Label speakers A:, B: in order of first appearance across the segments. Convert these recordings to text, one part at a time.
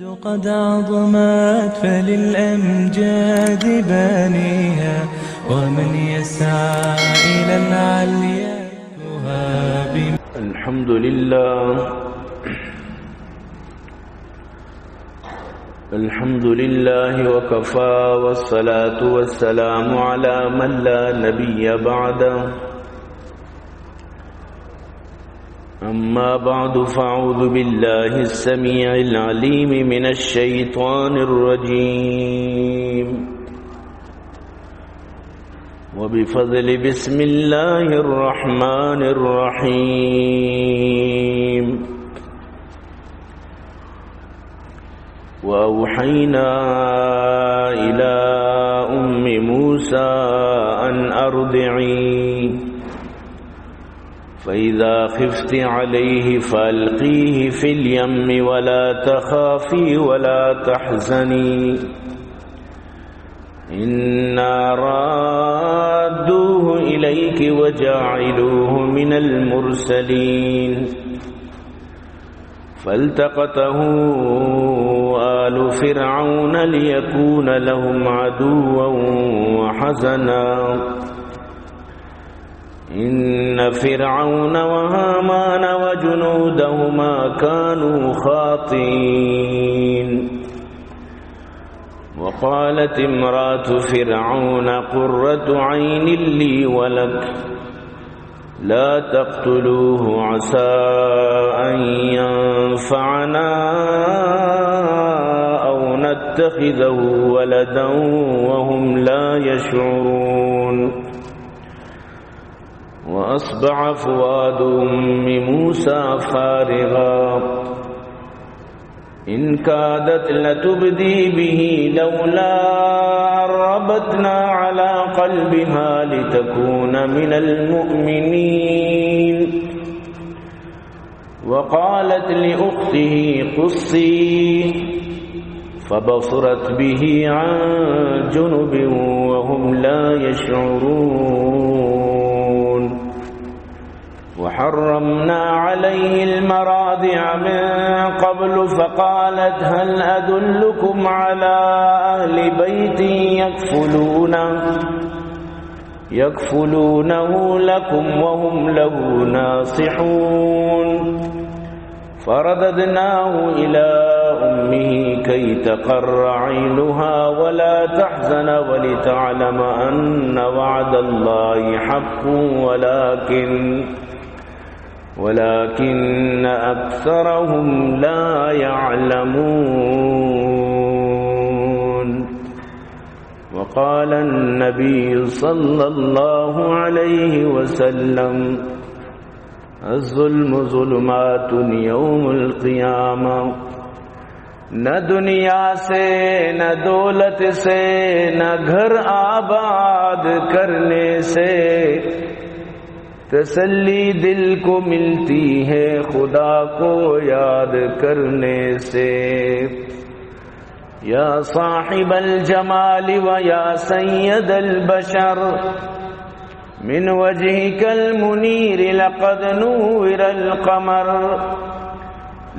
A: قد عظمت فللأمجاد بانيها ومن يسعى إلى العليا يهاب.
B: الحمد لله وكفى والصلاة والسلام على من لا نبي بعده. أما بعد فأعوذ بالله السميع العليم من الشيطان الرجيم وبفضل بسم الله الرحمن الرحيم. وأوحينا إلى أم موسى أن أرضعيه فإذا خفت عليه فألقيه في اليم ولا تخافي ولا تحزني إنا رادوه إليك وجاعلوه من المرسلين. فالتقطه آل فرعون ليكون لهم عدوا وحزنا إن فرعون وهامان وجنودهما كانوا خاطئين. وقالت امرأة فرعون قرة عين لي ولك لا تقتلوه عسى أن ينفعنا أو نتخذه ولدا وهم لا يشعرون. وأصبح فؤاد أم موسى فارغا إن كادت لتبدي به لولا أن ربطنا على قلبها لتكون من المؤمنين. وقالت لأخته قصيه فبصرت به عن جنب وهم لا يشعرون. وحرمنا عليه المراضع من قبل فقالت هل أدلكم على أهل بيت يكفلونه لكم وهم له ناصحون. فرددناه إلى أمه كي تقر عينها ولا تحزن ولتعلم أن وعد الله حق ولكن أكثرهم لا يعلمون. وقال النبي صلى الله عليه وسلم الظلم ظلمات يوم القيامة. نہ دنیا سے نہ دولت سے نہ گھر آباد کرنے سے تسلی دل کو ملتی ہے خدا کو یاد کرنے سے. یا صاحب الجمال و یا سید البشر من وجهك المنیر لقد نور القمر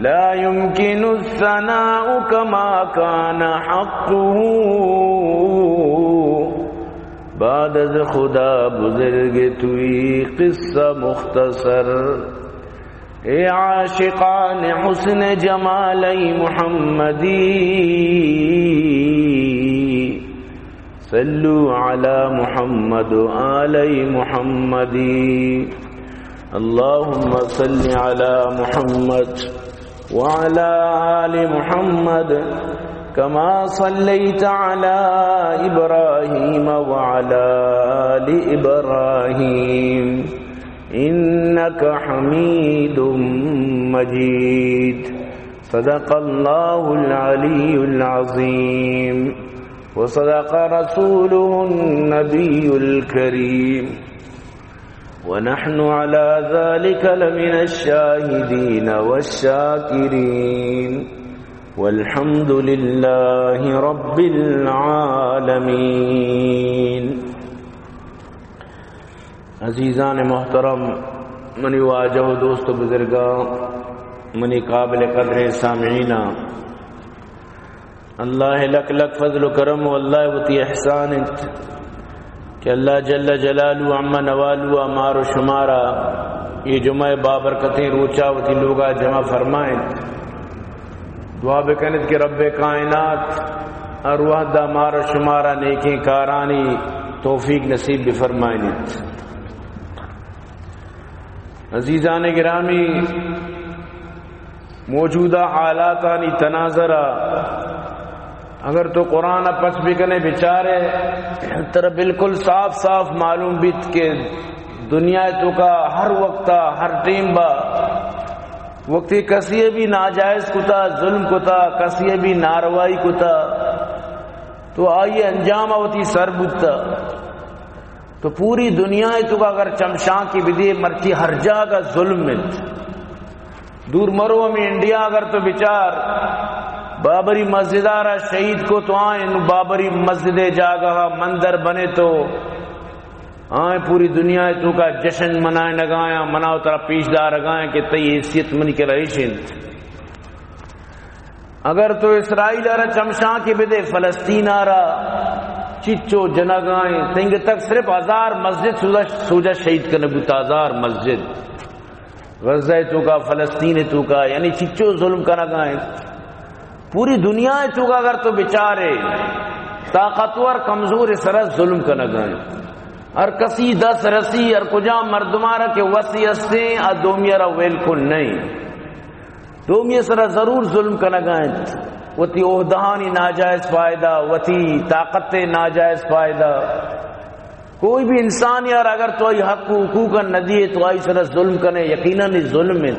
B: لا يمكن الثناء كما كان حقه. بعد از خدا بزرگ توی قصہ مختصر. اے عاشقان حسن جمالی محمدی صلو علی محمد و آل محمدی. اللهم صل على محمد وعلى آل محمد كما صليت على إبراهيم وعلى آل إبراهيم إنك حميد مجيد. صدق الله العلي العظيم وصدق رسوله النبي الكريم ونحن على ذلك لمن الشاهدين والشاكرين والحمد لله رب العالمين. عزیزان محترم، منی واجہ دوست بزرگاں، منی قابل قدر سامعین، اللہ لک لک فضل و کرم و اللہ وتی احسان انت کہ اللہ جل جلالہ عما نوالو امار و شمارا یہ جمعہ بابرکتیں روچا وتی لوگا جمع فرمائیں. دعا بکنت کہ رب کائنات ارواح دا مار و شمارا نیکی کارانی توفیق نصیب بفرمائیں. عزیزان گرامی، موجودہ حالاتانی تناظرہ اگر تو قرآن پس بکنے بچارے تر بالکل صاف صاف معلوم بیت کہ دنیا تو کا ہر وقتا ہر ٹیم با وقتی کسی بھی ناجائز کتا ظلم کتا کسی بھی ناروائی کتا تو آئیے انجام ہوتی سر بودتا. تو پوری دنیا تو کا اگر چمشاں کی بدی مرچی ہر جا کا ظلم ملت دور مرو میں انڈیا اگر تو بچار بابری مسجد آرہ شہید کو تو آئیں بابری مسجد جاگہ مندر بنے تو آئیں پوری دنیا تو کا جشن منائیں نگائیں مناؤ ترہ پیش دار گائیں کہ تی حیثیت منی کے رئیشن. اگر تو اسرائیل آرہ چمشاں کی بدے فلسطین آرہ چچو جنگائیں تنگ تک صرف 1000 مسجد سوجہ شہید کا نبوت 1000 مسجد غزہ تو کا فلسطین تو کا یعنی چچو ظلم کا نگائیں پوری دنیا تو کا اگر تو بچارے طاقتور کمزور سرس ظلم کا نگائیں اور کسی 10 رسی اور کجا مردمارا کے وسی اسیں دومیرا ویلکل نہیں دومی سرا ضرور ظلم کا نگائیں وتی عہدہانی ناجائز فائدہ وتی طاقت ناجائز فائدہ. کوئی بھی انسان یار اگر تو ای حق حقوق ندیے تو آئی سرا ظلم کرنے یقیناً ظلم ہے.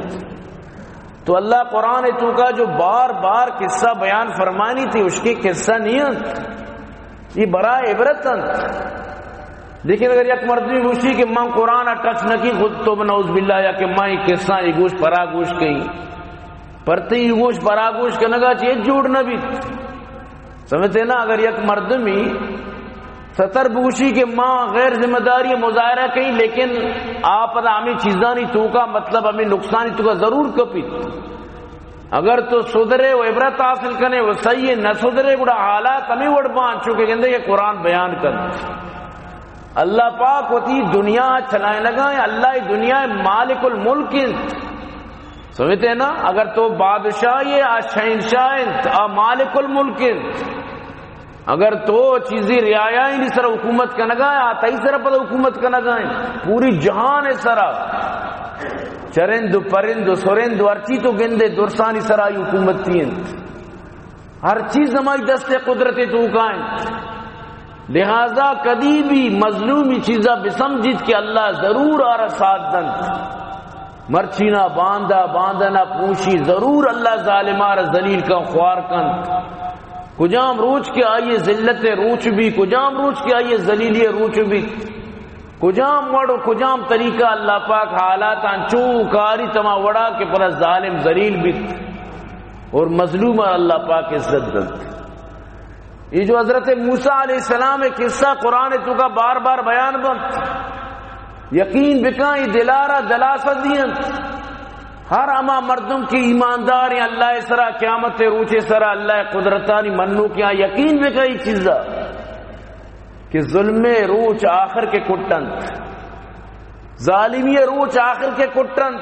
B: تو اللہ قرآن تو کا جو بار بار قصہ بیان فرمانی تھی اس کی قصہ نہیں یہ برائے عبرت. لیکن اگر یک مردمی گوشی کہ میں قرآن ٹچ نہ کی خود تو نعوذ باللہ یا کہ میں قصہ یہ گوش پرا گوش کہیں پرتی یہ گوش پرا گوش کے نگا چیز جوڑ نہ بھی سمجھتے نا. اگر یک مردمی ستر بوشی کہ ماں غیر ذمہ داری مظاہرہ کہیں لیکن آپ ہمیں چیزاں نہیں تو کا مطلب ہمیں نقصانی تو کا ضرور کپی اگر تو سدھرے وہ عبرت حاصل کرنے وہ صحیح ہے نہ سدھرے بڑا حالات ہمیں وڑ بان چکے گندے یہ قرآن بیان کر. اللہ پاک ہوتی دنیا چلائیں لگائیں اللہ دنیا مالک الملک سمجھتے ہیں نا. اگر تو بادشاہ شہنشاہ مالک الملک اگر تو چیزیں رعایا ہی نہیں سر حکومت کا نگائیں آتا ہی سر پتہ حکومت کا نگائیں پوری جہان ہے سرا چرند پرند سرند ارچی تو گندے درسانی سرائی حکومت تھی ہر چیز ہماری دست قدرت تو کائیں. لہذا کدی بھی مظلومی چیزہ بسمجھت کہ اللہ ضرور آرہ ساتھ دن مرچینا باندھنا پوشی ضرور اللہ ظالمار ذلیل کا خوار کن کجام روچ کے آئیے ذلت روچ بھی کجام روچ کے آئیے ذلیلی روچ بھی کجام وڑو کجام طریقہ اللہ پاک حالات چوکاری تما وڑا کہ پر ظالم ذلیل بھی اور مظلوم اللہ پاک عزت دن. یہ جو حضرت موسیٰ علیہ السلام ایک قصہ قرآن تو کا بار بار بیان بند یقین بکائیں دلارہ دلاست دیں ہر اما مردم کی ایماندار اللہ سرا قیامت روچے سرا اللہ قدرتانی منو کیا یقین بکائی چیزا کہ ظلم روچ آخر کے کٹن ظالمی روچ آخر کے کٹن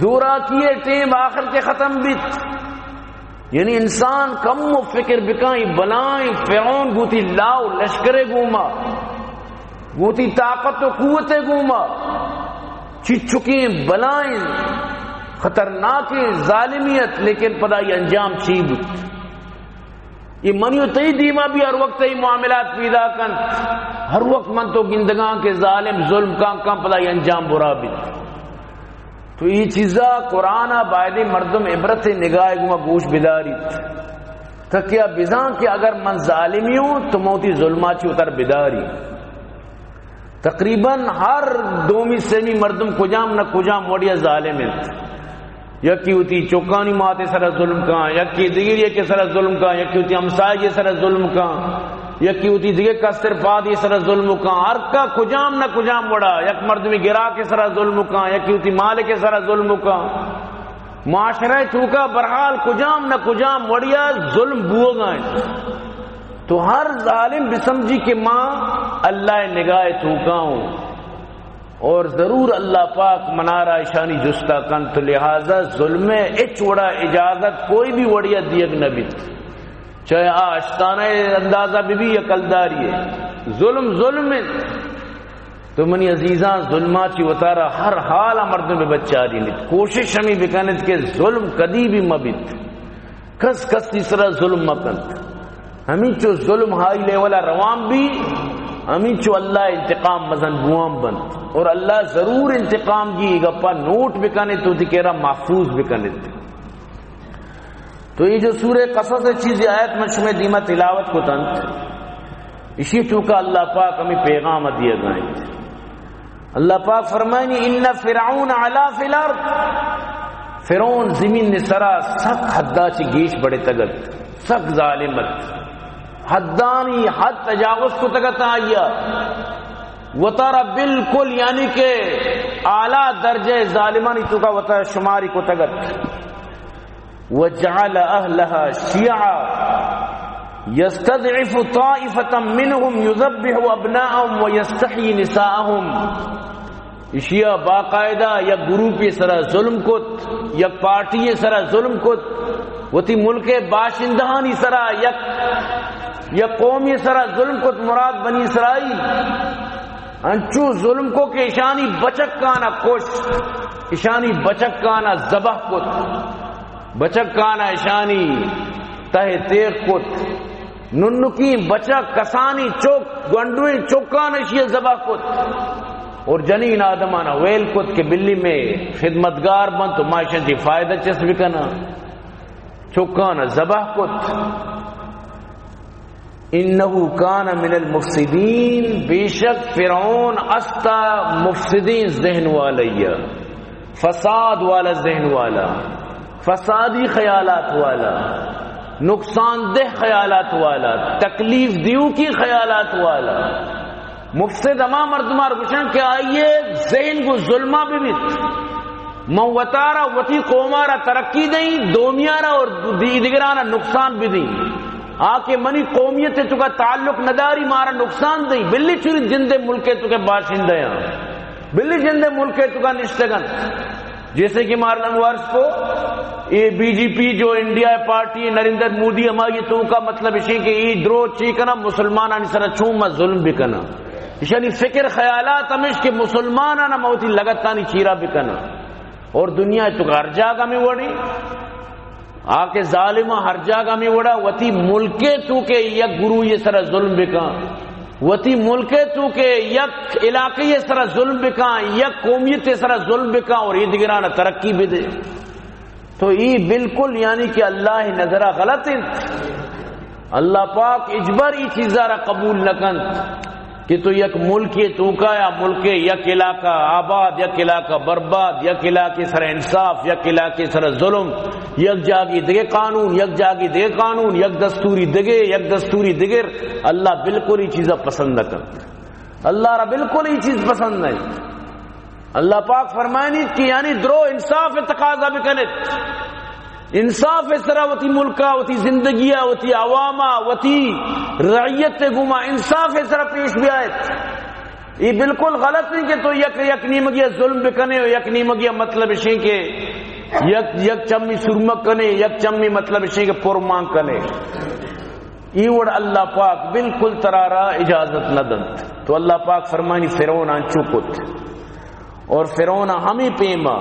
B: زورا کیے ٹیم آخر کے ختم بیت. یعنی انسان کم و فکر بکائیں بلائیں فرعون گوتی لاؤ لشکر گوما گوتی طاقت و قوت گوما چکیں بلائیں خطرناک ظالمیت لیکن پتہ یہ انجام چیب یہ منیو تی دیما بھی ہر وقت ہی معاملات پیدا کن ہر وقت من تو گندگاں کے ظالم ظلم کام پتہ یہ انجام برا بھی. تو یہ چیزا قرآن باید مردم عبرت نگاہ گما گوش بداری تکیا بزان کہ اگر من ظالمی ہوں تو موتی ظلمات اتر بداری. تقریباً ہر دومی سیمی مردم کجام نہ کجام وڑیا ظالم ہے. یکی ہوتی چوکانی ماتے سر ظلم کا یکی دیگر یکی سر ظلم کا یکی ہوتی ہمسائے سر ظلم کا یکی ہوتی دیگر کا صرفات یہ سر ظلم کا ہر کا کجام نہ کجام وڑا یک مردمی گرا کے سر ظلم کا یکی ہوتی مال کے سر ظلم کا معاشرہ تو کا برحال کجام نہ کجام وڑیا ظلم بو گائیں. تو ہر ظالم بسمجھی کہ ماں اللہ نگاہ تو کا ہوں اور ضرور اللہ پاک منارا اشانی جستا کن. تو لہذا ظلم اچ وڑا اجازت کوئی بھی وڑیا دیگ نبی چاہے آشتانہ اندازہ بھی یا کلداری ہے. ظلم تو منی عزیزاں ظلمہ چی وطارہ ہر حال مردوں میں بچہ دی نہیں. کوشش ہمیں بکنت کہ ظلم کدی بھی مبت کس تیسرا ظلم مکند. ہمیں چو ظلم ہائی لیولا روام بھی ہمیں چو اللہ انتقام مزن بوام بند. اور اللہ ضرور انتقام کی گپا نوٹ بکنے تو دکیرا محفوظ بکنے. تو یہ جو سورہ قصص چیز آیت مشمع دیمہ تلاوت کو تنت اسی تو کا اللہ پاک ہمیں پیغام دیا گائیں. اللہ پاک فرمائنی ان فرعون علا فی الارض. فرعون زمین نسرا سخت حدہ چی گیش بڑے تگت سخت ظالمت حدانی حد تجاوز کو تگت آئیا وطارہ بالکل یعنی کہ اعلیٰ درجہ ظالمانی تو کا وطارہ شماری کو تگت. وجعل اہلها شیعا یستضعف طائفة منهم یذبح ابناءهم ویستحیی نساءهم. شیعہ باقاعدہ یک گروپ سرا ظلم کت یک پارٹی سرا ظلم کت وتی ملک باشندہانی سرا یک قومی سرا ظلم کت. مراد بنی اسرائیل انچو ظلم کو کہ اشانی بچک کانا کوش اشانی بچک کانا ذبح کت بچک کانا اشانی تہ تیغ کت ننکی بچک کسانی چوک گنڈویں چوکان اشیاء ذبح کت. اور جنین آدمانا ویل کت کہ بلی میں خدمتگار بن تو معاشن تھی فائدہ چس بکنا چوکانا ذبح کت. انہو کان من المفسدین. بے شک فرعون استا مفسدین ذہن والا فساد والا ذہن والا فسادی خیالات والا نقصان دہ خیالات والا تکلیف دیو کی خیالات والا مفسد اما مردمار گشن کہ آئیے ذہن کو ظلمہ بھی موتارا وتی قومارا ترقی دیں دومیارا اور دیگرانا نقصان بھی دیں. آکے منی قومیت تو کا تعلق نداری مارا نقصان دیں. بلی چوری جندے ملکے تو کے باشندے بلی جندے ملکے تو کا نشتگن. جیسے کہ مارلن ورس کو یہ بی جے پی جو انڈیا پارٹی نریندر مودی ہماری تو کا مطلب اسی کہ یہ درو چیکنا مسلمان سر چوم ظلم بھی کنا یعنی فکر خیالات ہمیش کہ مسلمان نہ موتی لگتانی چیرا بھی کنا. اور دنیا تو ہر جگہ میں وڑی آ کے ظالمہ ہر جگہ میں وڑا وتی ملکے تو کے یک گرو یہ سر ظلم بکا وتی ملکے تو کہ یک علاقے سر ظلم بکا یک قومیت سر ظلم بکا اور یہ دیگرانہ ترقی بھی دے. تو یہ بالکل یعنی کہ اللہ نظرہ غلط ہے. اللہ پاک اجبر یہ چیزارہ قبول نکن کہ تو یک ملک تو کا یا ملک یک علاقہ آباد یک علاقہ برباد یک علاقے سر انصاف یک علاقے سر ظلم یک جاگی دگے قانون یک جاگی دگے قانون یک دستوری دگے یک دستوری دگر. اللہ بالکل یہ چیزیں پسند نہ کرتا. اللہ را بالکل یہ چیز پسند نہیں. اللہ پاک فرمائنی کہ یعنی درو انصاف تقاضا بکنت انصاف اس طرح وتی ملکہ وتی زندگیہ وتی عوامہ وتی رعیت گما انصاف اس طرح پیش بھی آئے. یہ بالکل غلط نہیں کہ تو یک نیمگیہ ظلم بکنے یک نیمگیہ مطلب اسی کہ یک چمی سرمک کنے یک چمی مطلب اسی کہ پرمان کنے. یہ وڑ اللہ پاک بالکل ترارا اجازت نہ دن. تو اللہ پاک فرمانی فرعون آنچو کت اور فرعون ہمیں پیما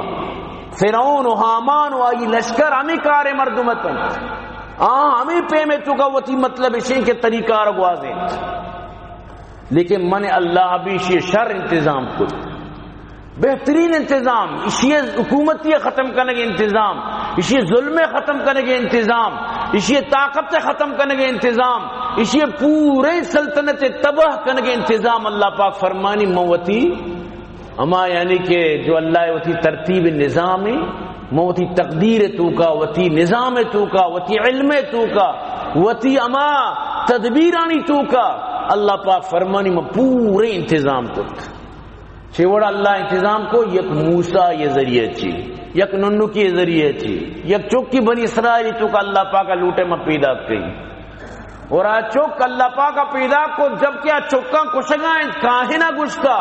B: فرعون و حامان و آئی لشکر ہمیں کار مردمتن ہمیں پیمے چکا وتی مطلب اسی کے طریقہ رگوازیں. لیکن من اللہ بھی اسی شر انتظام کت بہترین انتظام اسی حکومتی ختم کرنے کے انتظام اسی ظلم ختم کرنے کے انتظام اسی طاقت ختم کرنے کے انتظام اسی پورے سلطنت تباہ کرنے کے انتظام اللہ پاک فرمانی موتی اما یعنی کہ جو اللہ وتی ترتیب نظامی موتی تقدیر تو کا وتی نظام تو کا وتی علم تو کا وتی اما تدبیرانی تو کا اللہ پاک فرمانی میں پورے انتظام کو چھوڑا اللہ انتظام کو یک موسیٰ یہ ذریعہ چی یک ننو کی ذریعے تھی یک چوکی بنی اسرائیل تو کا اللہ پاک لوٹے میں پیدا کئی اور آ چوک اللہ پاک پیدا کو جب کیا چوکاں کشگائیں کاہنہ گشتا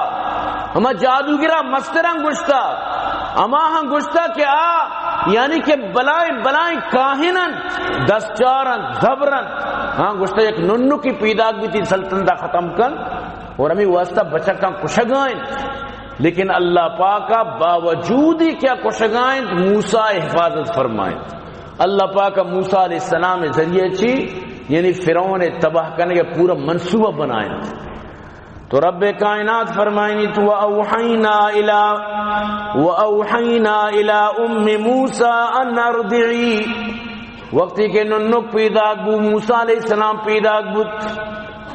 B: ہما جادوگرہ مستران گشتا اما ہاں گشتا کہ یعنی کہ بلائیں کاہنن دستچارن زبرن ہاں گشتا یک ننو کی پیدا بھی تھی سلطنتہ ختم کن اور ہمیں واسطہ بچکاں کشگائیں لیکن اللہ پاکا باوجود ہی کیا کشگائیں موسیٰ حفاظت فرمائیں اللہ پاکا موسیٰ علیہ السلام ذریعے چی یعنی فرعون تباہ کرنے کے پورا منصوبہ بنائیں تو رب کائنات فرمائنی تو وَأَوْحَيْنَا إِلَىٰ أُمِّ مُوسَىٰ أَنْ أَرْضِعِي وقتی کے ننک پیدا بو موسیٰ علیہ السلام پیدا بود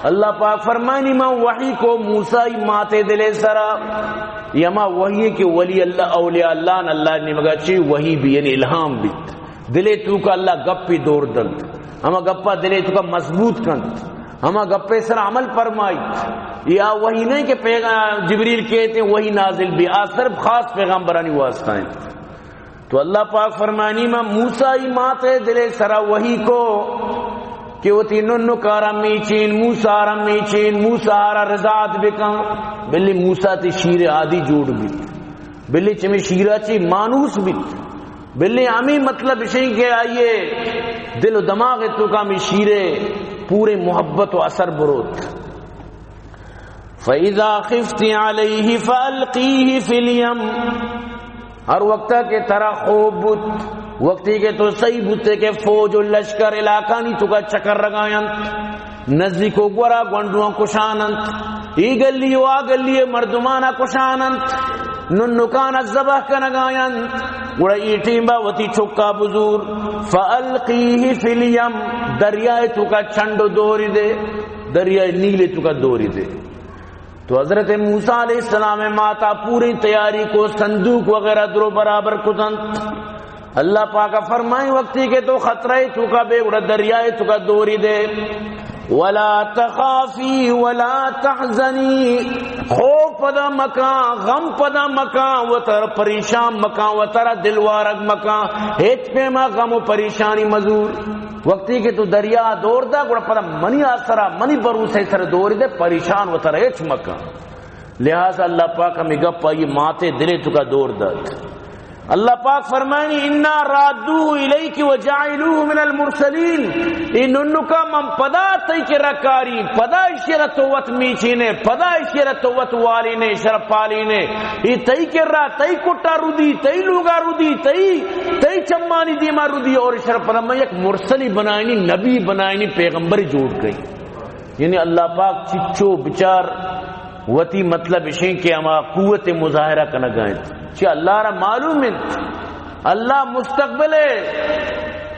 B: اللہ پاک فرمائنی ماں وحی کو موسیٰ ماتے دلے سرا یا ماں وحی کہ ولی اللہ اولیاء اللہ نے اللہ نے مگا چی وحی بھی یعنی الہام بھی دلے تو کا اللہ گپی دور دل ہما گپا دلے تو کا مضبوط کند ہما گپے سر عمل فرمائی یا وہی نہیں کہ جبریل کہتے ہیں وہی نازل بھی صرف خاص پیغمبرانی واسطہ ہیں تو اللہ پاک فرمانی میں موسیٰ ماتے دلے سرا وہی کو کہ وہ تینوں کارا میچین موسیٰ آرا میچین موسیٰ آرا رضاعت بکن بلی موسیٰ تی شیر عادی جوڑ بھی بلی چمی شیرہ چی مانوس بھی بلی ہمیں مطلب اشیں کہ آئیے دل و دماغ تو کا میں شیرے پورے محبت و اثر بروت فَإِذَا خِفْتِ عَلَيْهِ فَأَلْقِيهِ فِي الْيَمِّ ہر وقتہ کے طرح خوب بت وقتی کے تو صحیح بتے کے فوج و لشکر علاقہ نہیں تو کا چکر رگائنت نزدیکو گورا گونڈوان کشاننت ای گلی و آ گلی مردمانہ کشاننت ننکان الزبح کنگائنت گوڑا ای ٹیمبا وتی چکا بزور فَأَلْقِيهِ فِي الْيَمِّ دریائے تو کا چھنڈ دوری دے دریائے نیلے تو کا دوری دے تو حضرت موسیٰ علیہ السلام ماتا پوری تیاری کو صندوق وغیرہ درو برابر کتن اللہ پاکا فرمائیں وقتی کے تو خطرہ تو کا بے اڑا دریائے تو کا دوری دے ولا تخافی ولا تحزنی خوف پدا مکان غم پدا مکان و تر پریشان مکان و تر دلوارک مکان ہیچ پہ ما غم و پریشانی مزور وقتی کہ تو دریا دور دا گوڑا پدا منی آسرا منی بروسے سر دوری دے پریشان و تر ہیچ مکان لہذا اللہ پاک ہمیں گپ آئی ماتے دلے تو کا دور داد اللہ پاک فرمائنی انا رادوه الیک وجعلوه من المرسلین انن کا من پدا تی کے رکاری پدا اشرتوت میچینے پدا اشرتوت والینے شرف پالینے ای تی کے را تی کٹا رودی تی لوگا رودی تی چمانی دیما رودی اور شرف فرمائنی ایک مرسلی بنائنی نبی بنائنی پیغمبر جوڑ گئی یعنی اللہ پاک چچو بچار وتی مطلب اشیں کہ ہما قوت مظاہرہ کا نگائیں چی اللہ را معلوم ہے اللہ مستقبل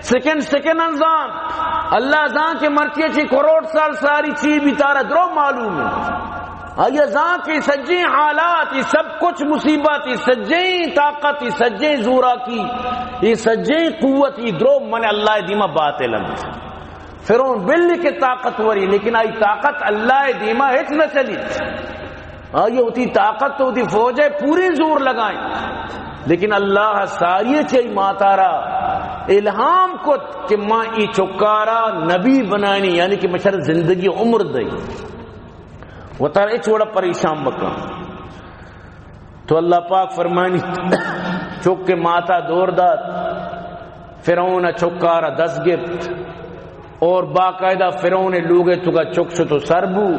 B: سیکنڈ انزام اللہ زان کے مرچے چی کروڑ سال ساری چی بیتارہ درو معلوم ہے آیا زان کے سجیں حالات یہ سب کچھ مصیبت یہ سجیں طاقت یہ سجیں زورا کی یہ سجیں قوت یہ درو من اللہ دیما باطل فرعون بلی کے طاقتوری لیکن آئی طاقت اللہ دیما ہیچ نہ چلی آئی ہوتی طاقت تو ہوتی فوجیں پوری زور لگائیں لیکن اللہ ساری چاہی ماتارا الہام کو کہ ماں ای چکارا نبی بنائنی یعنی کہ مشہر زندگی عمر دئی وہ تارے چھوڑا پریشان بکا تو اللہ پاک فرمائنی چک کے ماتا دور داد فرعون چکارا دس گرت اور باقاعدہ فرعون لوگے تو کا چک تو سربو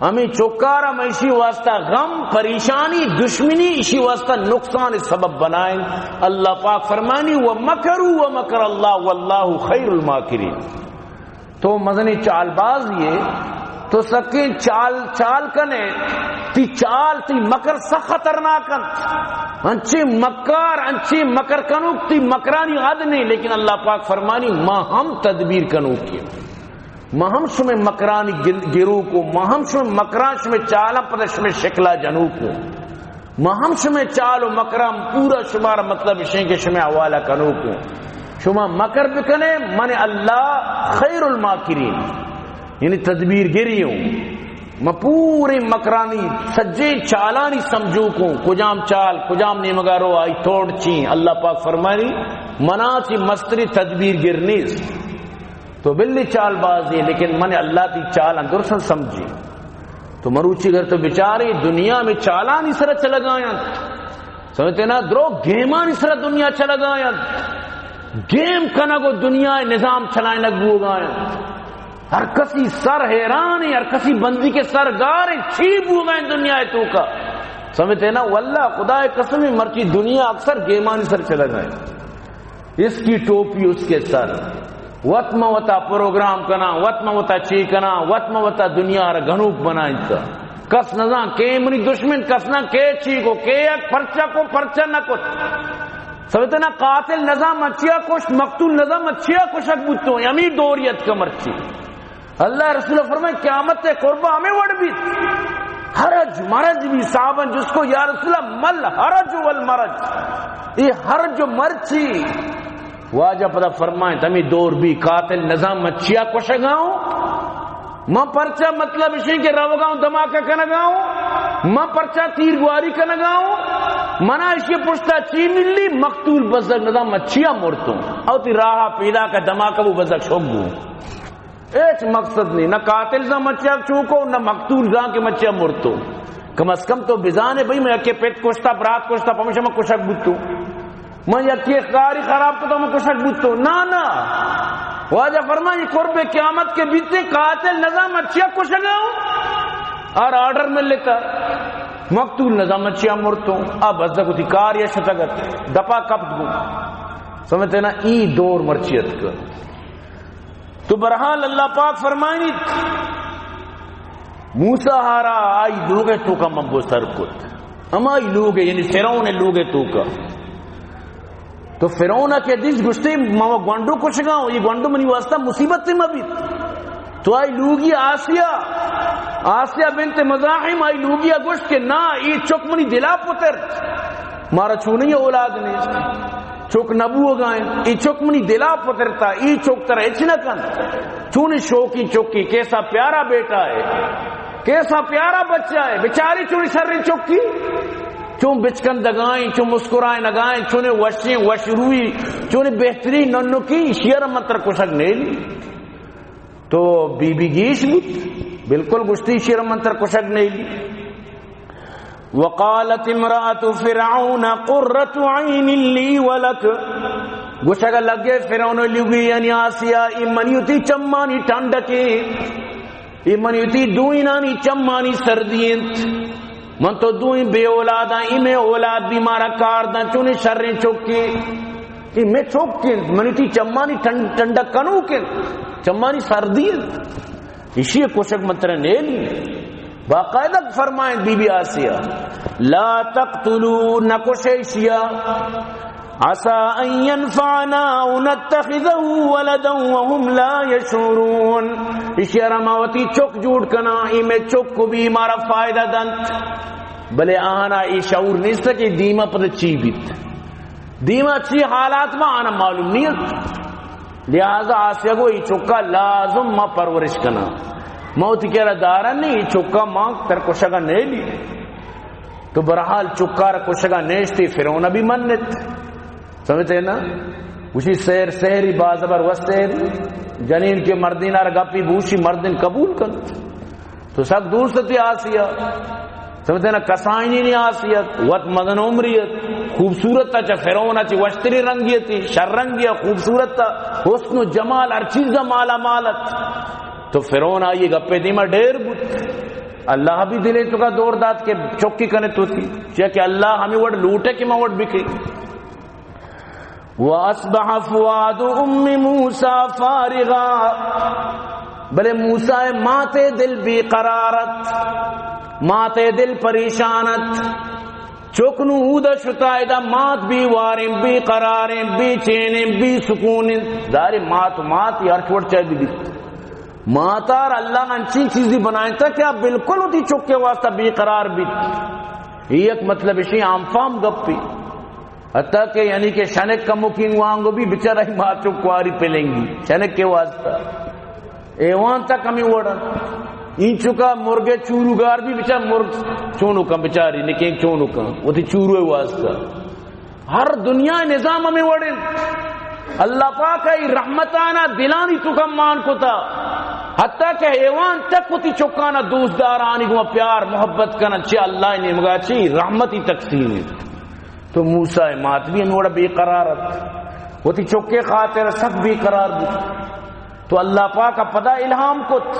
B: ہمیں چکارا میں اسی واسطہ غم پریشانی دشمنی اسی واسطہ نقصان سبب بنائیں اللہ پاک فرمانی وَمَكَرُوا وَمَكَرَ اللَّهُ وَاللَّهُ خَيْرُ الْمَاكِرِينَ تو مزنی چال باز یہ تو سکے چال کنے تی چال تی مکر سخ خطرناکن انچے مکر کنوک تی مکرانی غد نہیں لیکن اللہ پاک فرمانی ما ہم تدبیر کنوک کیا ما ہم شمیں مکرانی گرو کو ما ہم شمیں مکران شمیں چالا پتہ شمیں شکلا جنو کو ما ہم شمیں چال و مکران پورا شمارا مطلب اشیں کے شمیں حوالہ کنو کو شما مکر بکنے من اللہ خیر الماکرین یعنی تدبیر گری ہوں پوری مکرانی سجے چالانی سمجھو کو کجام چال کجام نیمگارو آئی توڑ چین. اللہ پاک فرمانی منا چی مستری تدبیر گرنیس تو بلی چال بازی لیکن من اللہ تی چال اندرسن سمجھی. تو مروچی گھر تو بیچاری دنیا میں چالانی سر چلا گایا سمجھتے نا درو گیمانی سر دنیا چلا گایا گیم کنگو دنیا نظام چلائیں لگو گایا ہر کسی سر حیران ہے ہر کسی بندی کے سر گارے چھیب ہو گئے دنیا ہے تو کا سمجھتے نا واللہ خدا قسم مرچی دنیا اکثر گیمانی سر چلا گئے. اس کی ٹوپی اس کے سر وطم وطا پروگرام کنا وطم وطا چی کنا وطم وطا دنیا ہر گھنوک بنا انتا کس نظام کے منی دشمن کس نہ کے چی کو کے ایک پرچہ کو پرچہ نہ کچھ سمجھتے نا قاتل نظام اچھیا کچھ مقتول نظام اچھیا کچھ اکبوتوں یمی دوریت کا مرچی. اللہ رسول فرمائے قیامت قربہ ہمیں وڑ بھی حرج مرج بھی صحابن جس کو یا رسول مل حرج والمرج یہ حرج و مرچی واجہ پتہ فرمائیں تمہیں دور بھی قاتل نظام مچیا کو شگاؤں ماں پرچہ مطلب اسی کہ روگاؤں دماغہ کا نگاؤں ماں پرچہ تیر گواری کا نگاؤں منا اسی پشتا چی ملی مقتول بزرگ نظام مچیا مرتوں او تی راہا پیدا کا دماغہ وہ بزرگ شگوں ایچ مقصد نہیں نہ قاتل زاں مچیا چوکو نہ مقتول زاں کے مچیا مرتوں کم از کم تو بزانے بھئی میں یکی پیٹ کشتا برات کشتا پمیشہ میں کشک بوتوں میں یکی کاری خراب تو میں کشک بوتوں نا واجہ فرمائیں قرب قیامت کے بیتے قاتل نظام اچھیا کشگاؤں اور آرڈر میں لیتا مقتول نظام اچھیا مرتوں اب ازدہ کو تھی کار یا شتگت دپا کپت گو سمجھتے نا ای دور مرچیت کا. تو برحال اللہ پاک فرمائیں موسیٰ ہارا آئی لوگے تو کا مبو سر کت اما آئی لوگے یعنی فرعون لوگے تو کا تو فرعون کے دیس گشتے ماں گوانڈو کو شگاؤں یہ گوانڈو منی واسطہ مصیبت سے مبید تو آئی لوگی آسیہ بنت مزاحم آئی لوگی گشت کے نا یہ چک منی دلا پتر مارا چھونی اولاد نے چوک نبو گائیں ای چوک منی دلا پترتا ای چوک تر اچھنا کن چونی شوکی چوکی کیسا پیارا بیٹا ہے کیسا پیارا بچہ ہے بیچاری چونی سر چوکی چون بچکن دگائیں چون مسکرائیں نگائیں چونی وشیں وشروئی چونی بہترین ننو کی شیر مطر کشک نیلی تو بی بی گیش بود بالکل گشتی شیر مطر کشک نیلی. وقالت امرأة فرعون قرة عين لي ولك گوشگا لگے فرعون لگی یعنی آسیہ ایمانیوتی چمانی ٹھنڈکی ایمانیوتی دوئینانی چمانی سردینت من تو دوئیں بے اولاد ہیں میں اولاد بھی مارا کارداں چونے شریں چوکی میں چوکیں منیتی چمانی ٹھنڈک کنوکیں چمانی سردینت اسی کوشک مطرح نیلی باقاعدہ فرمائیں بی بی آسیہ لا تقتلوا نکشیشیا عسى ان ينفعنا او نتخذه ولدا وهم لا يشعرون اشارہ ماوتی چوک جوڑ کنا ای میں چوک کو بھی ہمارا فائدہ دنت بلے آنا ای شعور نہیں سکے دیما پر چی بیت دیما چی حالات میں آنا معلوم نہیں لہذا آسیہ کو ای چوکا لازم ما پرورش کنا موت کہہ رہا دارا نہیں چکا مانگ تر کشگا نہیں لی تو برحال چکا رہا کشگا نیشتی فرعون بھی منت سمجھتے ہیں نا اسی سہری بازبر وسہر جنین کے مردین آر گپی بوشی مردین قبول کن تو سک دور ستی آسیہ سمجھتے ہیں نا کسائنی نہیں آسیت وط مدن عمریت خوبصورت تا چا فرعون چا وشتری رنگیتی شر رنگیا خوبصورت تا حسن و جمال ہر چیز مالا مالت تو فرعون آئیے گپے دیما ڈیر بود اللہ بھی دلے تو کا دور داد کے چوکی کنے تو تھی چاہے کہ اللہ ہمیں وڑ لوٹے کہ میں وڑ بکے. وَأَصْبَحَ فُوَادُ أُمِّ مُوسَى فَارِغًا بلے موسیٰ ماتے دل بی قرارت ماتے دل پریشانت چوکنو اودا شتائدہ مات بھی وارم بھی قرارم بھی چینم بھی سکونم داری مات یار چھوڑ چاہے بھی دیکھ ماتار اللہ انچی چیزی بنائیں تھا کیا بالکل ہوتی چکے واسطہ بے قرار بھی یہ ایک مطلب اسی عام فام گپی حتیٰ کہ یعنی کہ شنک کا مکین وانگو بھی بچارہ ہی ماں چکواری پہ لیں گی شنک کے واسطہ ایوان تک ہمیں وڑا این چکا مرغے چوروگار بھی بچا مرغ چونو کا بچاری نکیں چونو کا وہ تھی چورو واسطہ ہر دنیا نظام میں وڑن اللہ پاک ای رحمتانا دلانی تو کم مان کو تا حتیٰ کہ حیوان تک ہوتی چکانا دوست دارانی کو پیار محبت کرنا چی اللہ نے مگا چی رحمتی تقسیم ہے تو موسیٰ مات بھی انوڑا بے قرارت ہوتی چکے خاطر سخت بے قرار بھی تو اللہ پاک کا پدا الہام کت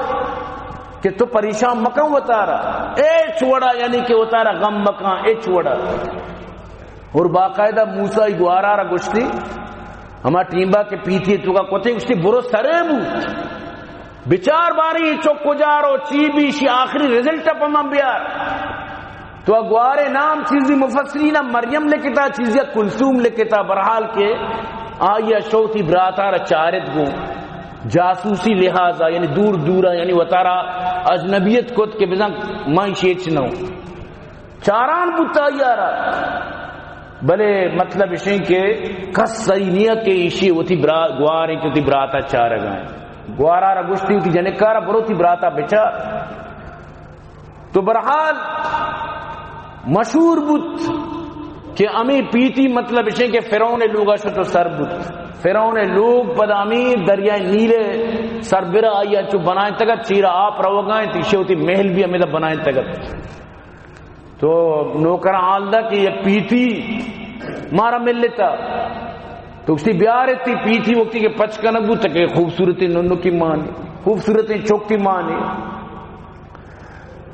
B: کہ تو پریشان مکان اتارا اے چھوڑا یعنی کہ اتارا غم مکان اے چھوڑا اور باقاعدہ موسیٰ گوارا را گشتی ہما ٹیمبا کے پیتی تو کا کوتے اس کی برو سرے مو بچار باری چوکو جارو چی بیشی آخری رزلٹ پا بیار تو اگوارے نام چیزی مفسرین مریم لکتا چیزی کلثوم لکتا برحال کے آیا شوتی براتا را چارت گو جاسوسی لحاظا یعنی دور دورا یعنی وطارا اجنبیت کت کے بزن مائی شیچ نو چاران بوتا یارا بلے مطلب اشیں کہ کس سینیہ کے اشی وہ تھی گواریں تو تھی براتا چار گائیں گوارا را گشتی ہوتی جنکارا برو تھی براتا بچا تو برحال مشہور بت کہ امی پیتی مطلب اشیں کہ فرعون لوگا شو تو سر بت فرعون لوگ پد امیر دریائے نیلے سربرہ آیا چو بنائیں تگت چیرہ آپ رو گائیں تیشے ہوتی محل بھی امیدہ بنائیں تگت تو نوکر آلدہ کہ یہ پیتی مارا مل لیتا تو اس کی بیارت تھی پیتی وقتی کہ پچکا نبو تک خوبصورتی ننو کی مانی خوبصورتی چوک کی مانی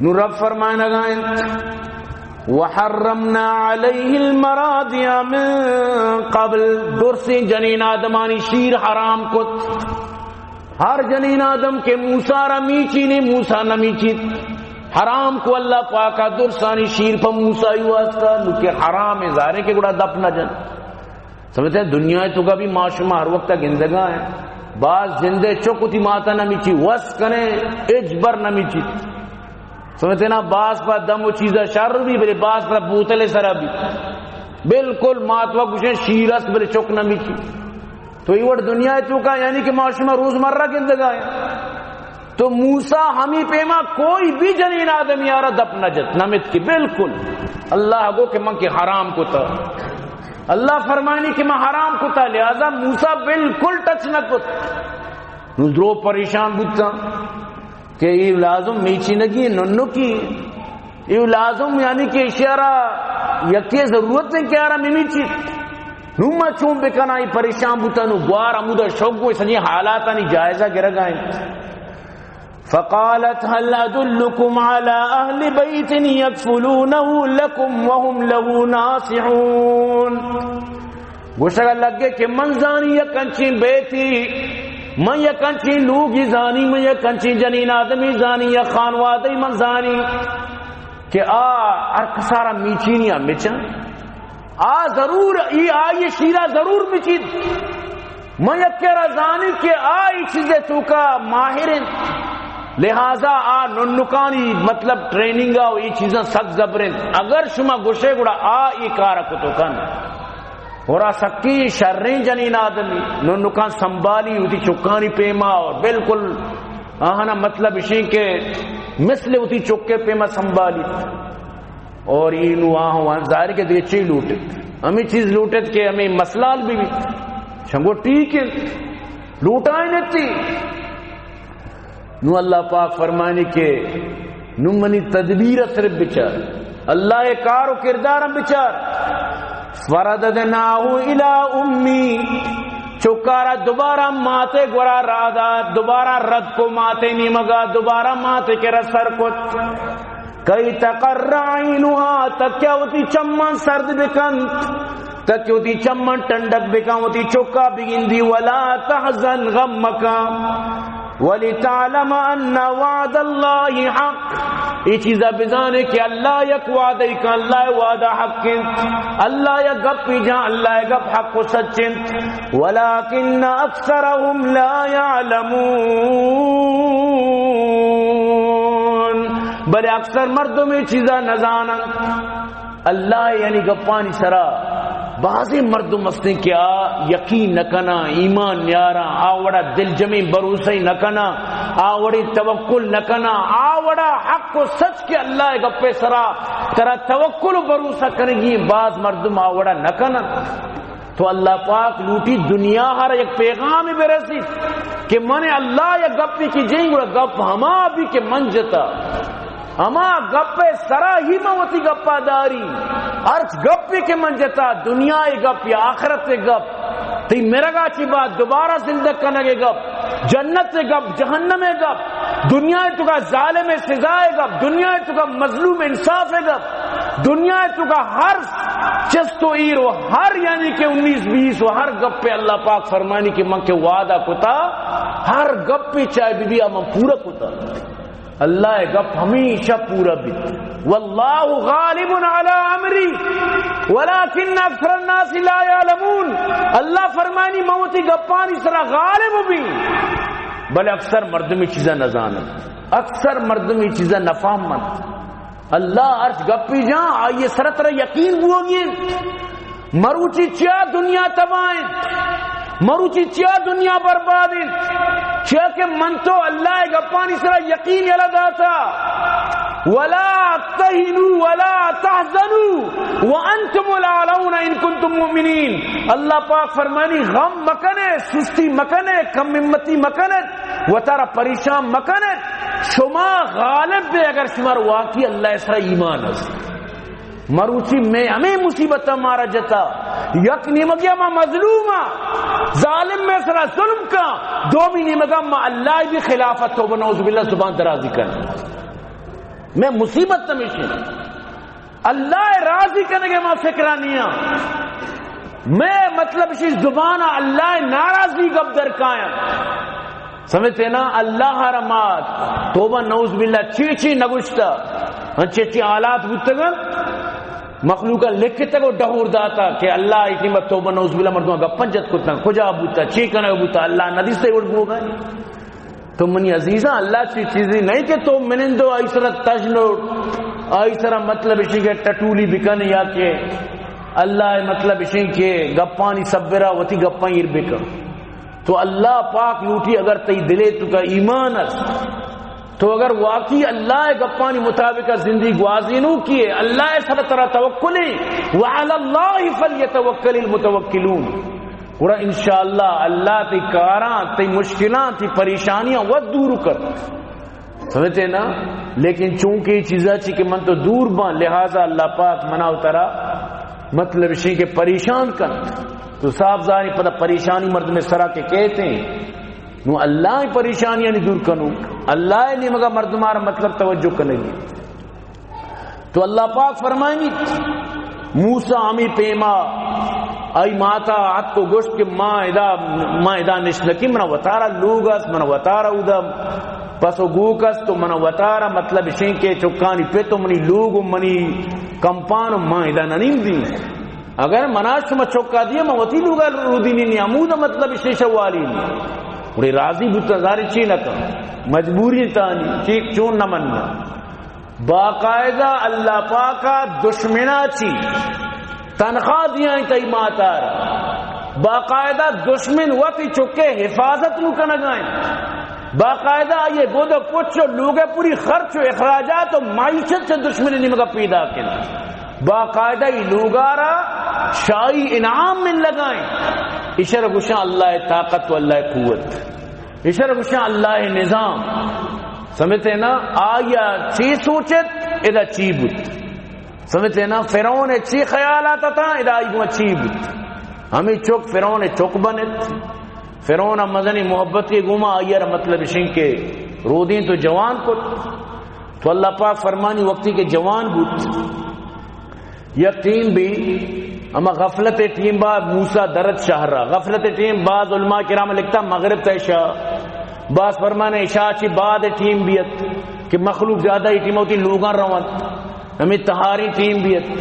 B: نو رب فرمائے نگائیں وحرمنا علیہ المراضع من قبل درسی جنین آدمانی شیر حرام کت ہر جنین آدم کے موسیٰ را میچی نے موسیٰ نہ میچی حرام کو اللہ پاکا درسانی شیر پا موسیٰ واسطہ نکہ حرام ہے ظاہر کے گڑا دپ نہ جن سمجھتے ہیں دنیا تو کا بھی معاشمہ ہر وقت گندگاں ہے بعض زندے چکتی ماتا نہ میچی وس کنے اجبر نہ میچی سمجھتے ہیں نا بعض پا دم و چیزہ شر بھی بلے بعض پا بوتل سرا بھی بالکل ماتوا کچھ شیرس بلے چک نہ میچی تو یہ وڑ دنیا تو کا یعنی کہ معاشمہ روز مرہ گندگاں ہے تو موسیٰ ہمیں پیما کوئی بھی جنین آدمی آرہ دپ نجت نمت کی بالکل اللہ گو کہ من کے حرام کو تا اللہ فرمانی کہ میں حرام کو تا لہذا موسیٰ بالکل ٹچ نہ کت نظرو پریشان بودتا کہ یہ لازم میچی نگی ننو کی یہ لازم یعنی کہ اشارہ یکی ضرورت نہیں کہ آرہ میچی نوما چون بکنا یہ پریشان بودتا نو گوار امودہ شوق کو سنی حالاتانی جائزہ گرگائیں فقالت هل ادلكم على اهل بيت يكفلونه لكم وهم له ناصحون گوشگا لگے کہ من زانی یا کنچی بیتی من یا کنچی لوگی زانی من یا کنچی جنین آدمی زانی یا خانوادی من زانی کہ ارکسارا میچینیا مچن ضرور یہ شیرہ ضرور مچید من یا کہرا زانی کہ چیزیں تو کا ماہرین لہذا ننکانی مطلب ٹریننگا و یہ چیزیں سخت زبریں اگر شما گوشے گوڑا یہ کارا کتو کن اور سکی شرین جنین آدمی ننکان سنبھالی ہوتی چکانی پیما اور بالکل آہنا مطلب اشیں کہ مثل ہوتی چکے پیما سنبھالی اور اینو آہاں ظاہر کے دیکھ چی لوٹت ہمیں چیز لوٹت کہ ہمیں مسلال بھی شنگو ٹھیک ہے لوٹائیں نتی نو اللہ پاک فرمانے کے نو منی تدبیر صرف بچار اللہ کار و کردارم بچار فرددناہو الى امی چکارا دوبارہ ماتے گورا رادا دوبارہ رد کو ماتے نیمگا دوبارہ ماتے کے رسر کو کئی تقرعینوہا تک کیا ہوتی چمن سرد بکن تک کیا ہوتی چمن ٹنڈک بکن ہوتی چکا بگندی ولا تحزن غم مکان وَلِتَعْلَمَ أَنَّ وَعْدَ اللَّهِ حَقٍ یہ چیزہ بزانے کہ اللہ یک وعدہ کا اللہ وعدہ حق اللہ یک گپ جہاں اللہ گپ حق و سچن وَلَكِنَّ أَكْثَرَهُمْ لَا يَعْلَمُونَ بلے اکثر مردوں میں چیزہ نزانا اللہ یعنی گپانی سرا بعضی مردم مستے کیا یقین نکنا ایمان نیارا آوڑا دل جمی بروسے نکنا آوڑی توکل نکنا آوڑا حق و سچ کے اللہ گپے سرا ترا توکل و بھروسہ کرنگی بعض مردم آوڑا نکنا تو اللہ پاک لوٹی دنیا ہر ایک پیغام برسی کہ من اللہ یا گپی کی جائیں گوڑا گپ ہما بھی کہ من جتا ہما گپے سرا ہی موتی گپا داری ارچ گپی کے من جتا دنیا گپ یا آخرت گپ تی میرا گا چی بات دوبارہ زندہ کنگے گپ جنت گپ جہنم گپ دنیا تو کا ظالم سزا گپ دنیا تو کا مظلوم انصاف گپ دنیا تو کا ہر چست و ایر و ہر یعنی کہ 19-20 و ہر گپ پہ اللہ پاک فرمانی کہ من کے وعدہ کتا ہر گپ پہ چاہے بی بی من پورا کتا اللہ گپ ہمیشہ پورا بھی واللہ غالب علی امری ولکن اکثر الناس لا یعلمون اللہ فرمانی موتی گپانی سرا غالب بھی بلے اکثر مردمی چیزیں نہ زانت اکثر مردمی چیزیں نہ فہمت اللہ ارچ گپی جہاں آئیے سرطر یقین ہوگی مروچی چیا دنیا تبائیں مروچی چیا دنیا بربادیں چیا کہ من تو اللہ گپانی سرا یقین یلا داتا ولا تہنوا ولا تحزنوا وانتم الاعلون ان کنتم مؤمنین اللہ پاک فرمانی غم مکنے سستی مکنے کم ہمتی مکنے و تارا پریشان مکنے شما غالب بے اگر شمار واقعی اللہ اسرا ایمان ہے مروچی میں ہمیں مصیبت مارا جتا یک نیمگیا ما مظلوما ظالم میں سرا ظلم کا دو بھی نیمگا ما اللہ بھی خلافت تو بنعوذ باللہ زبان درازی کرنا میں مصیبت تمیشی اللہ راضی کرنے کے ما فکرانیاں میں مطلب اسی زبان اللہ ناراضی گب در کائیں سمجھتے نا اللہ حرمات توبہ نعوذ باللہ چیچی نگشتا چیچی آلات بودتا مخلوقہ لکھتا کو ڈہور داتا کہ اللہ اتنی مت توبہ نعوذ باللہ مردوں گا پنجت کتنا کجا بودتا چیکنے بودتا اللہ ندیس سے اڑ بو گئے تو منی عزیزاں اللہ چی چیزی نہیں کہ تو منندو آئی سرہ تجنوٹ آئی سرہ مطلب اسی کے ٹٹولی بکن یا کہ اللہ مطلب اسی کے گپانی سبرا وتی گپانی اربکن تو اللہ پاک لوٹی اگر تی دلے تو کا ایمان ہے تو اگر واقعی اللہ گپانی مطابق زندگی گوازینو کیے اللہ سر طرح توکلی وعلی اللہ فلیتوکل المتوکلون اور انشاءاللہ اللہ تی کاراں تی مشکلان تی پریشانیاں وہ دور کر سمجھتے نا لیکن چونکہ یہ چیزیں چی کہ من تو دور بان لہذا اللہ پاک مناو ترا مطلب اسی کے پریشان کر تو صاحب ظاہری پتہ پریشانی مرد میں سرا کے کہتے ہیں نو اللہ پریشانیاں نہیں دور کنو اللہ نہیں مگا مرد مارا مطلب توجہ کرنے گی تو اللہ پاک فرمائیں گی موسیٰ ہمیں پیما ای ماتا عد کو گوشت کہ ماں ادا نشنکی منا وطارا لوگس منا وطارا ادم پسو گوکس تو منا وطارا مطلب شین کے چکانی پہ تو منی لوگ منی کمپان ماں ادا ننیم دی اگر مناش میں چوکا دیا میں وتی لوگا رودینی نہیں امود مطلب شیشہ والی نہیں اور راضی بودتا زاری چی نکا مجبوری تانی چیک چون نہ مننا باقاعدہ اللہ پاکا دشمنا چی تنخواہ دیا ہی تی ماتا رہا باقاعدہ دشمن وقتی چکے حفاظت نو کنگائیں باقاعدہ یہ گودہ پوچھو لوگے پوری خرچ و اخراجات و معیشت سے دشمنی نمگا پیدا کرنا باقاعدہ یہ لوگارا شاہی انعام من لگائیں اشارہ گوشاں اللہ طاقت و اللہ قوت اشارہ گوشاں اللہ نظام سمجھتے نا آیا چی سوچت ادا چی بود سمجھتے نا فرعون چی خیال آتا تھا ادا آئی چی بود ہمیں چوک فرعون چوک بنت فرعون مدنی محبت کے گما آیا مطلب شنگ کے رو دیں تو جوان کو تو اللہ پاک فرمانی وقتی کے جوان بود یا ٹیم بھی اما غفلت ٹیم با موسیٰ درد شہرہ غفلت ٹیم بعض علماء کرام لکھتا مغرب تا عشاء بعض فرمانے عشاء چی بعد ٹیم بیت کہ مخلوق زیادہ ہی ٹیم ہوتی لوگاں روان ہمیں تہاری ٹیم بیت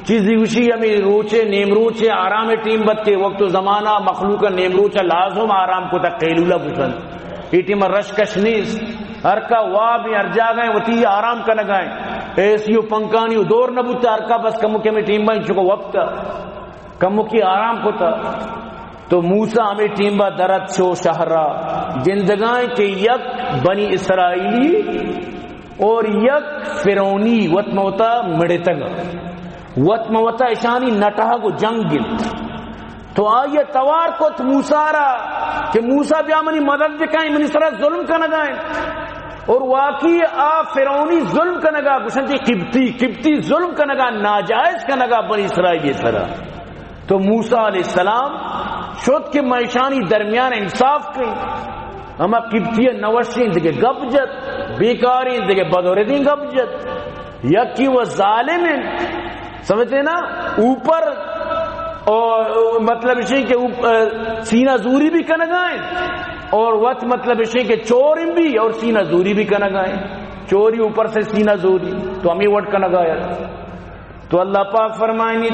B: چیزی وشی ہمیں روچے نیم روچے آرام ٹیم بت کے وقت و زمانہ مخلوق نیم روچے لازم آرام کو تا قیلولہ بسن یہ ٹیم رشکش نیز ہر کا وابی ہر جا گئے وطی آرام کا نگائیں ایسیو پنکانیو دور نبوتا ہر کا بس کمو کے ہمیں ٹیم بائیں چکو وقت کمو کی آرام کو تا تو موسیٰ ہمیں ٹیم با درد شو شہرہ جندگائیں کہ یک بنی اسرائیلی اور یک فرعونی وطموتا مڑتگا وطموتا اشانی نٹہا کو جنگ گلت تو آئیے توار کو موسیٰ را کہ موسیٰ بیا منی مدد دکھائیں منی سرہ ظلم کا نگائیں اور واقعی فرعونی ظلم کا نگا گوشنچی قبطی ظلم کا نگا ناجائز کا نگا بنی اسرائیلی سرہ تو موسیٰ علیہ السلام شد کے معیشانی درمیان انصاف کریں اما قبطی نوشیں دکھے گبجت بیکاریں دکھے بدوردین گبجت یکی وہ ظالم ہیں سمجھتے نا اوپر اور مطلب اسی کہ سینہ زوری بھی کنگائیں اور وقت مطلب اسی کہ چورم بھی اور سینہ زوری بھی کنگائیں چوری اوپر سے سینہ زوری تو ہمیں وٹ کنگایا تو اللہ پاک فرمائنی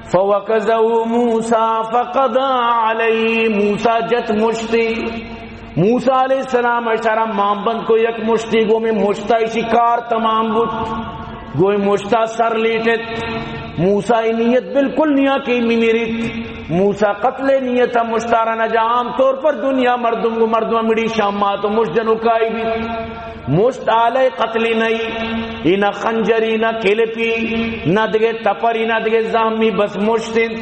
B: فَوَقَزَهُ مُوسَى فَقَضَى عَلَيْهِ موسیٰ جت مشتی موسیٰ علیہ السلام اشارہ مامبند کو یک مشتی گو میں مشتا اسی کار تمام بود گوئی مشتا سر لیٹت موسیٰ نیت بالکل نیا کی میریت موسیٰ قتل نیت مشتارہ نجا عام طور پر دنیا مردم کو مردم مڑی شامات و مشجنو کائی بھی مشت آلے قتل نہیں اینا خنجری نہ کلپی نہ دگے تپری نہ دگے زہمی بس مشتن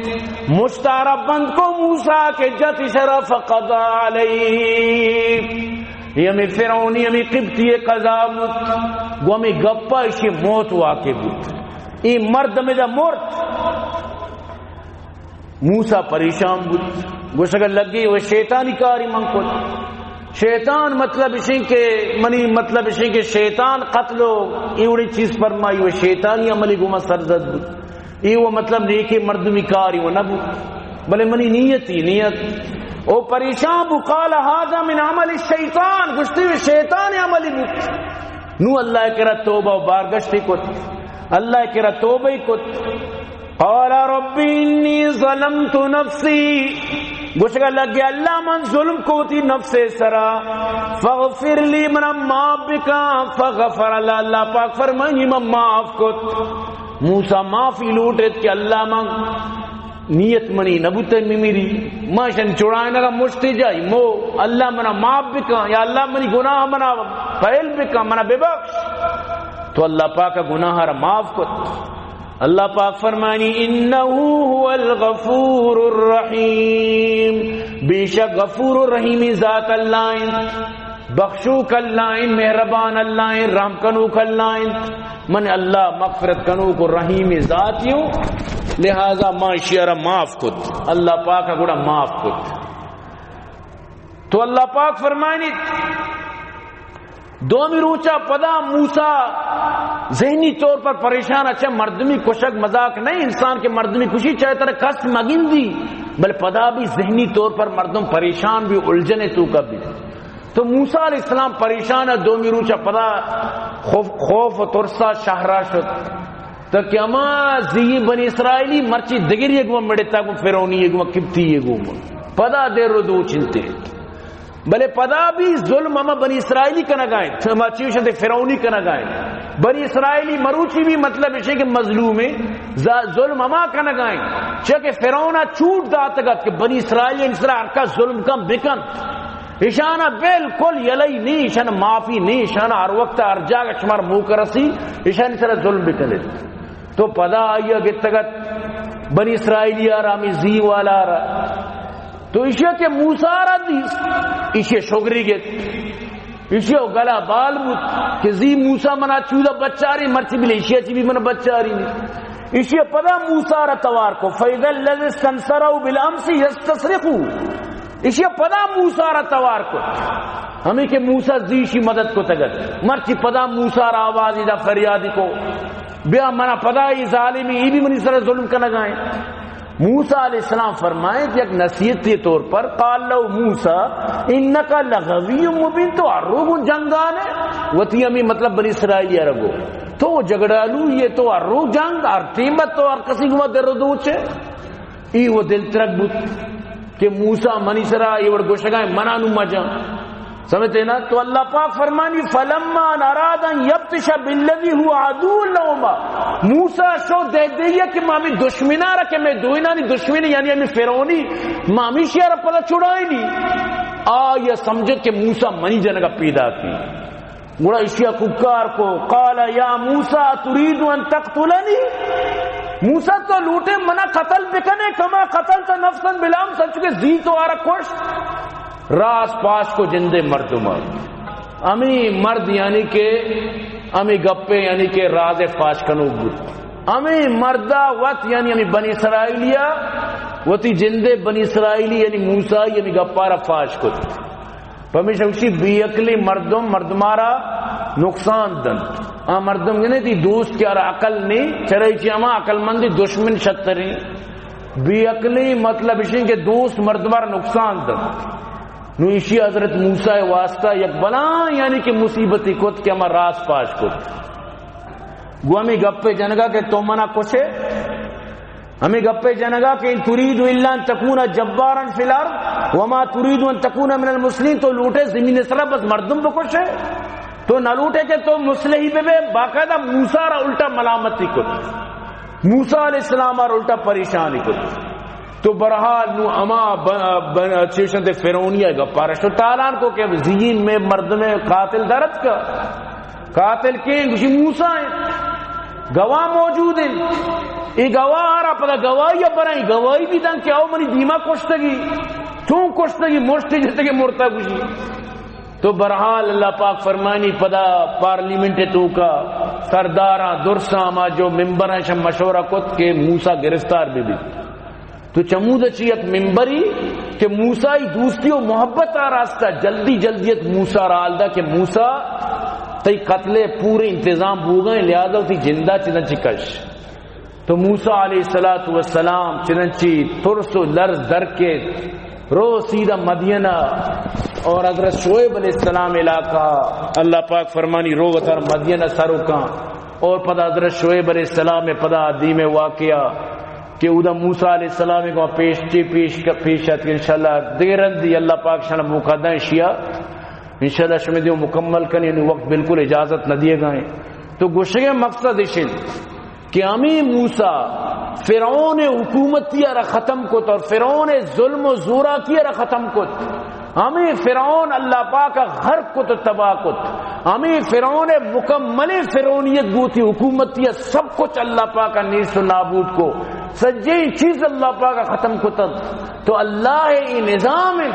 B: مشتارہ بند کو موسیٰ کے جت شرف قضا علیہ یہ ہمیں فرعونی ہمیں قبطی قضا بود وہ ہمیں گپا اسی موت واقع بود یہ مرد میں دا مرد موسیٰ پریشان بود گوشت اگر لگی وہ شیطانی کاری من کو شیطان مطلب اسی کے منی مطلب اسی کے شیطان قتل ہو یہ اڑی چیز فرمائی وہ شیطانی عملی گما سرزد بود یہ وہ مطلب نیکی مردمی کاری وہ نہ بود بلے منی نیت او پریشان بو قال هذا من عمل الشیطان گشتی ہوئے شیطان عملی بود نو اللہ کرا توبہ و بارگشتی کت اللہ کرا توبہ کت قال ربی انی ظلمت نفسی گوشگا لگ گیا اللہ من ظلم کو تھی نفس سرا فاغفر لی من معاف بکا فغفر اللہ پاک فرمائنی من معاف کت موسیٰ معافی لوٹت کہ اللہ من نیت منی نبوت میری ماشن چڑائیں گا مشتی جائی مو اللہ منا معاف بکا یا اللہ منی گناہ منا پہل بکا منا بے بخش تو اللہ پاک کا گناہ را معاف کت اللہ پاک فرمانی انہو هو الغفور الرحیم بے شک غفور الرحیم ذات اللہ بخشو کلائن مہربان اللہ رحم کنو کلائن من اللہ مغفرت کنو کو رحیم ذاتیوں لہذا ما شیرہ معاف کت اللہ پاک کا گوڑا معاف کت تو اللہ پاک فرمائنی دومی روچا پدا موسیٰ ذہنی طور پر پریشان اچھا مردمی کشک مذاق نہیں انسان کے مردمی کشی چاہے طرح کس مگن دی بل پدا بھی ذہنی طور پر مردم پریشان بھی الجھنے تو کا بھی تو موسیٰ علیہ السلام پریشان ہے دومی روچا پدا خوف و ترسا شہرہ شد تو کہ اما زی بنی اسرائیلی مرچی دگری اگو مڑتا گو فرعونی اگو قبطی اگو پدا دیر رو دو چلتے بلے پدا بھی ظلم اما بنی اسرائیلی کا نگائیں چیوشن دے فرعونی کا نگائیں بنی اسرائیلی مروچی بھی مطلب ہے کہ مظلوم ہے ظلم اما کا نگائیں چاکہ فرعونہ چوٹ داتگت کہ بنی اسرائیلی انسرا ارکا ظلم کم بکن اشانہ بالکل یلی نہیں اشانہ معافی نہیں اشانہ ہر وقت ہر جاگہ شمار منہ کرسی اشانہ سر ظلم بکنے تو پدا آئیہ گتگت بنی اسرائیلی آرامی زی والا آرہ تو اشیاء کے موسیٰ آرہ دیس اشیاء شگری گت اشیاء گلا بال بود کہ زی موسیٰ منا چودہ بچاری مرچی بلے اشیاء چی بھی منا بچاری نہیں اشیاء پدا موسیٰ آرہ توار کو فَإِذَا الَّذِي اسْتَنْصَرَهُ بِالْأَمْسِ يَسْتَصْرِخُ اشیاء پدا موسیٰ آرہ توار کو ہمیں کہ موسیٰ زیشی مدد کو تگت مرچی پدا موسیٰ آرہ آوازی دا فریادی کو بیا منا پدا ای ظالمی ای بھی منی سر ظلم کا نگائیں موسیٰ علیہ السلام فرمائے کہ ایک نصیحت کے طور پر قال لو موسیٰ انکا لغوی مبین تو عروب جنگانے وطی ہمیں مطلب بنی اسرائیلی عربو تو جگڑالو یہ تو عروب جنگ ہر ٹیمت تو ہر کسی کو در دو چھے ای وہ دل ترک بود کہ موسیٰ منی سرا یہ وڑ گوشگائیں منانو مجا سمجھتے نا تو اللہ پاک فرمانی فلما نرادا یبتش بالذی هو عدو لهما موسیٰ شو دے دیا کہ مامی دشمنا رکھے میں دوئنا نہیں دشمنی یعنی ہمیں فرعونی مامی شیعہ پتہ چھڑائی نہیں آیا سمجھت کہ موسیٰ منی جنگا پیدا کی گوڑا اشیاء ککار کو قال یا موسیٰ ترید ان تقتلنی موسیٰ تو لوٹے منا قتل بکنے کما قتل تا نفسا بلام سچ کے زی تو آرہ کش راس پاس کو جندے مردمہ امی مرد یعنی کہ امی گپے یعنی کہ راز فاش کنو بود امی مردہ وقت یعنی امی بنی اسرائیلیہ وتی جندے بنی اسرائیلی یعنی موسیٰ یعنی گپارہ فاش کو پمیشہ اسی بی عقلی مردمارا نقصان دن مردم یعنی تی دوست کی آرہ عقل نہیں چرئی چی اما عقل مندی دشمن شتری بی عقلی مطلب اسی کہ دوست مردمارا نقصان دن نو اسی حضرت موسیٰ واسطہ یک بنا یعنی کہ مصیبتی کت کہ اما راس پاش کت گو ہمیں گپے جنگا کہ تو منا کچھے ہمیں گپے جنگا کہ ان ترید الا ان تکون جبارا فی الارض وما ترید ان تکون من المسلمین تو لوٹے زمین اسرا بس مردم بکشے تو نہ لوٹے کہ تو مسلحی بے باقاعدہ موسیٰ را الٹا ملامتی کت موسیٰ علیہ السلام را الٹا پریشانی کت تو برحال نو اما چیشن تے فرعونیہ گا پارشتو تالان کو کہ زین میں مرد میں قاتل درد کا قاتل کے گوشی موسیٰ ہیں گواہ موجود ہیں یہ گواہ آ رہا پتا گواہی برائیں گواہی بھی دن کیا ہو منی دیما کشتگی چون کشتگی مرشتی جیسے کہ مرتا گوشی تو برحال اللہ پاک فرمانی پدا پارلیمنٹ تو کا سرداراں درساں ما جو ممبر ہیں شم مشورہ کت کہ موسیٰ گرفتار بھی تو چمود اچھی ایک ممبری کہ موسیٰ دوستی و محبت آ راستہ جلدی جلدیت موسیٰ رالدہ کہ موسیٰ تی قتل پورے انتظام ہو گئے لہذا تی جندہ چننچی کش تو موسیٰ علیہ السلام چننچی ترس و لرز در کے رو سیدھا مدینہ اور حضرت شعیب علیہ السلام علاقہ اللہ پاک فرمانی رو وطر مدینہ سروکاں اور پدا حضرت شعیب علیہ السلام پدا عدیم واقعہ کہ اودا موسیٰ علیہ السلام کو پیشت کہ انشاءاللہ دیرن دی اللہ پاک شنہ مقدم شیعہ انشاءاللہ شمیدیوں مکمل کریں یعنی وقت بالکل اجازت نہ دیے گئے تو گوشے مقصد اشن کہ امی موسیٰ فرعون حکومتی را ختم کت اور فرعون ظلم و زورا کی را ختم کت ہمیں فرعون اللہ پاک غرق کت تباہ کت ہمیں فرعون مکمل فرعونیت بوتی حکومتیت سب کچھ اللہ پاک نیست و نابود کو سجی چیز اللہ پاک ختم کت تو اللہ ای نظام ہے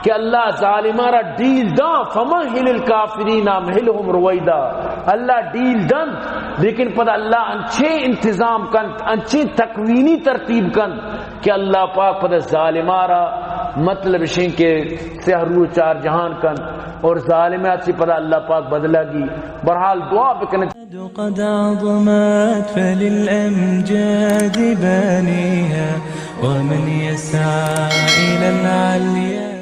B: کہ اللہ ظالمارا ڈیل دا فمہل الکافرین امہلہم رویدا اللہ ڈیل دن لیکن پتہ اللہ انچے انتظام کن انچے تکوینی ترتیب کن کہ اللہ پاک پتہ ظالمارا مطلب شین کے سحرو چار جہان کن اور ظالمات سے پتہ اللہ پاک بدلہ گی برحال دعا بکنے
A: قد عظمت فللأمجاد بانيها ومن يسعى إلى العليا